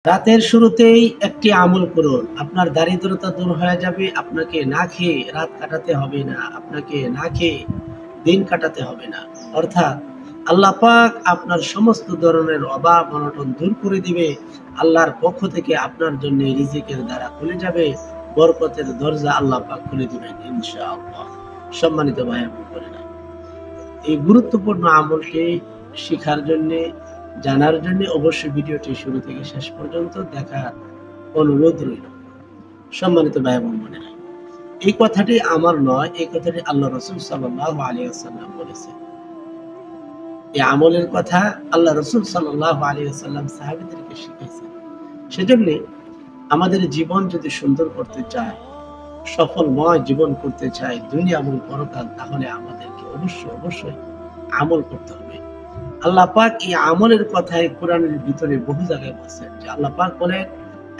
রাতের শুরুতেই একটি আমল করুন। আপনার দারিদ্রতা দূর হয়ে যাবে। আপনাকে না খেয়ে রাত কাটাতে হবে না। আপনাকে না খেয়ে দিন কাটাতে হবে না। অর্থাৎ আল্লাহ পাক আপনার সমস্ত ধরনের অভাব অনটন দূর করে দিবে। আল্লাহর পক্ষ থেকে আপনার জন্য রিজিকের দ্বারা খুলে যাবে। বরকতের দরজা আল্লাহ পাক খুলে দিবেন ইনশাআল্লাহ। সম্মানিত ভাই এবং বোনেরা, এই গুরুত্বপূর্ণ আমলটি শিখার জন্য, জানার জন্য অবশ্যই ভিডিওটি শুরু থেকে শেষ পর্যন্ত দেখার অনুরোধ রইল। সম্মানিত ভাই এবং বোনেরা, এই কথাটি আমার নয়, এই কথাটি আল্লাহ রাসূল সাল্লাল্লাহু আলাইহি ওয়াসাল্লাম বলেছেন। এই আমলের কথা আল্লাহ রাসূল সাল্লাল্লাহু আলাইহি ওয়াসাল্লাম সাহাবীদেরকে শিখিয়েছেন। সেজন্য আমাদের জীবন যদি সুন্দর করতে চায়, সফলময় জীবন করতে চাই, দুনিয়া এবং পরকাল, তাহলে আমাদেরকে অবশ্যই আমল করতে হবে। আল্লাহ পাক এই আমলের কথাই কোরআনের ভিতরে বহু জায়গায় বলছেন যে আল্লাহ পাক বলেন,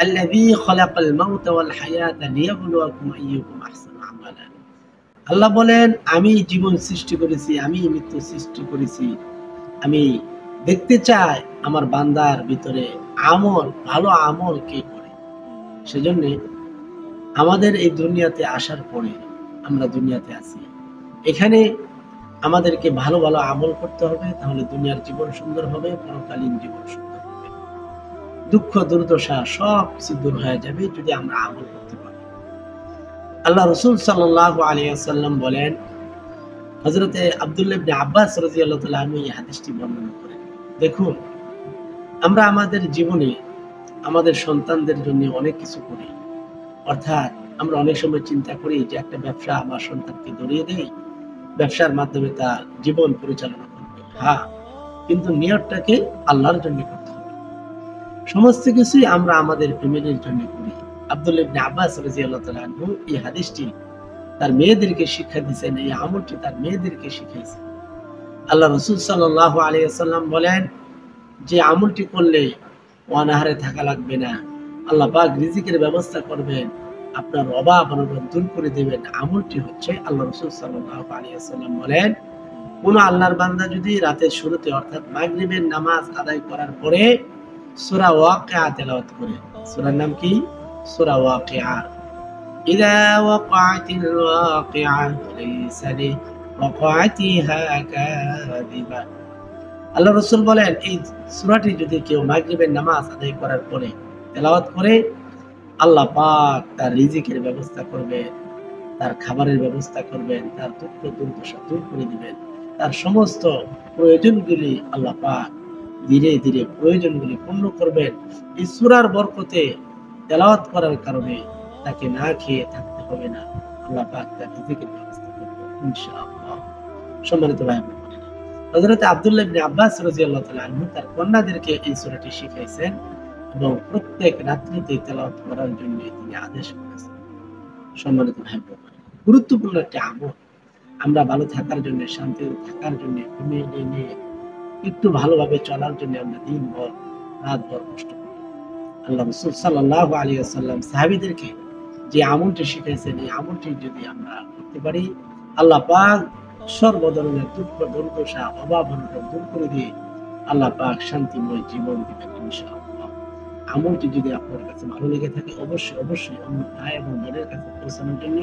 আল্লাযী খালাকাল মাউতা ওয়াল হায়াতা লিয়াবলুয়াকুম আইয়ুকুম আহসানু আমালা। আল্লাহ বলেন, আমি জীবন সৃষ্টি করেছি, আমি মৃত্যু সৃষ্টি করেছি, আমি দেখতে চাই আমার বান্দার ভিতরে আমল, ভালো আমল কে করে। সেজন্য আমাদের এই দুনিয়াতে আসার পরে, আমরা দুনিয়াতে আছি, এখানে আমাদেরকে ভালো ভালো আমল করতে হবে, তাহলে দুনিয়ার জীবন সুন্দর হবে, পরকালীন জীবন সুন্দর হবে। দুঃখ দুর্দশা সব কিছু দূর হয়ে যাবে যদি আমরা আমল করতে পারি। আল্লাহ রাসূল সাল্লাল্লাহু আলাইহি ওয়াসাল্লাম বলেন, হযরতে আব্দুল্লাহ ইবনে আব্বাস রাদিয়াল্লাহু তাআলা আনহু এই হাদিসটি বর্ণনা করেন। দেখুন, আমরা আমাদের জীবনে আমাদের সন্তানদের জন্য অনেক কিছু করি। অর্থাৎ আমরা অনেক সময় চিন্তা করি যে একটা ব্যবসা আমার সন্তানকে ধরিয়ে দেই, ব্যবসার মাধ্যমে তার জীবন পরিচালনা করবে। হ্যাঁ, কিন্তু নিয়তটাকে আল্লাহর জন্য করতে হবে। সমস্ত কিছুই আমরা আমাদের ফ্যামিলির জন্য করি। আব্দুল্লাহ ইবনে আব্বাস রাদিয়াল্লাহু তাআলা আনহু এই হাদিসটি তার মেয়েদেরকে শিক্ষা দিয়েছেন, এই আমলটি তার মেয়েদেরকে শিখাইছেন। আল্লাহ রাসূল সাল্লাল্লাহু আলাইহি ওয়াসাল্লাম বলেন যে আমলটি করলে অনাহারে থাকা লাগবে না, আল্লাহ পাক রিজিকের ব্যবস্থা করবেন, আপনার অভাব অনটন দূর করে দিবেন। আমলটি হচ্ছে, আল্লাহ রাসূল সাল্লাল্লাহু আলাইহি ওয়াসাল্লাম বলেন, কোন আল্লাহর বান্দা যদি রাতের শুরুতে অর্থাৎ মাগরিবের নামাজ আদায় করার পরে সূরা ওয়াকিয়া তেলাওয়াত করে। সূরার নাম কি? সূরা ওয়াকিয়া। ইযা ওয়াকাতিল ওয়াকিয়া লাইসা লিওয়াকাতিহা কাযিবা। আল্লাহ রাসূল বলেন, এই সূরাটি যদি কেউ মাগরিবের নামাজ আদায় করার পরে তেলাওয়াত করে, আল্লাহ পাক তার রিজিকের ব্যবস্থা করবেন, তার খাবারের ব্যবস্থা করবেন, তার দুঃখ দুর্দশা দূর করে দিবেন, তার সমস্ত প্রয়োজনগুলি আল্লাহ পাক ধীরে ধীরে প্রয়োজনগুলি পূর্ণ করবেন। এই সূরার বরকতে তেলাওয়াত করার কারণে তাকে না খেয়ে থাকতে হবে না, আল্লাহ পাক তার রিজিকের ব্যবস্থা করবেন ইনশাআল্লাহ। সম্মানিত ভাই বোনেরা, হযরত আব্দুল্লাহ ইবনে আব্বাস রাদিয়াল্লাহু তাআলা আনহু তার কন্যাদেরকে এই সূরাটি শিখাইছেন এবং প্রত্যেক রাত্রিতে তেলাওয়াত করার জন্য তিনি আদেশ করেছেন। সম্মানিত ভাই বোনেরা, গুরুত্বপূর্ণ একটি আমল। আমরা ভালো থাকার জন্য, শান্তিতে থাকার জন্য, ফ্যামিলি নিয়ে একটু ভালোভাবে চলার জন্য আমরা দিনভর রাতভর কষ্ট করি। আল্লাহ রাসূল সাল্লাল্লাহু আলাইহি ওয়াসাল্লাম সাহাবীদেরকে যে আমলটি শিখাইছেন, এই আমলটি যদি আমরা করতে পারি, আল্লাহ পাক সর্ব ধরনের দুঃখ দুর্দশা অভাব অনটন দূর করে দিয়ে আল্লাহ পাক শান্তিময় জীবন দিবেন ইনশাআল্লাহ। আমলটি যদি আপনার কাছে ভালো লেগে থাকে, অবশ্যই অন্য ভাই এবং বোনের কাছে পৌঁছানোর জন্য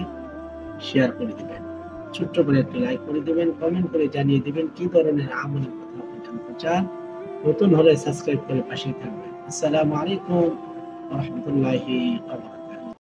শেয়ার করে দিবেন। ছোট্ট করে একটা লাইক করে দিবেন, কমেন্ট করে জানিয়ে দিবেন কি ধরনের আমলের কথা আপনি জানতে চান। নতুন হলে সাবস্ক্রাইব করে পাশেই থাকবেন। আসসালামু আলাইকুম ওয়া রাহমাতুল্লাহি ওয়া বারাকাতুহু।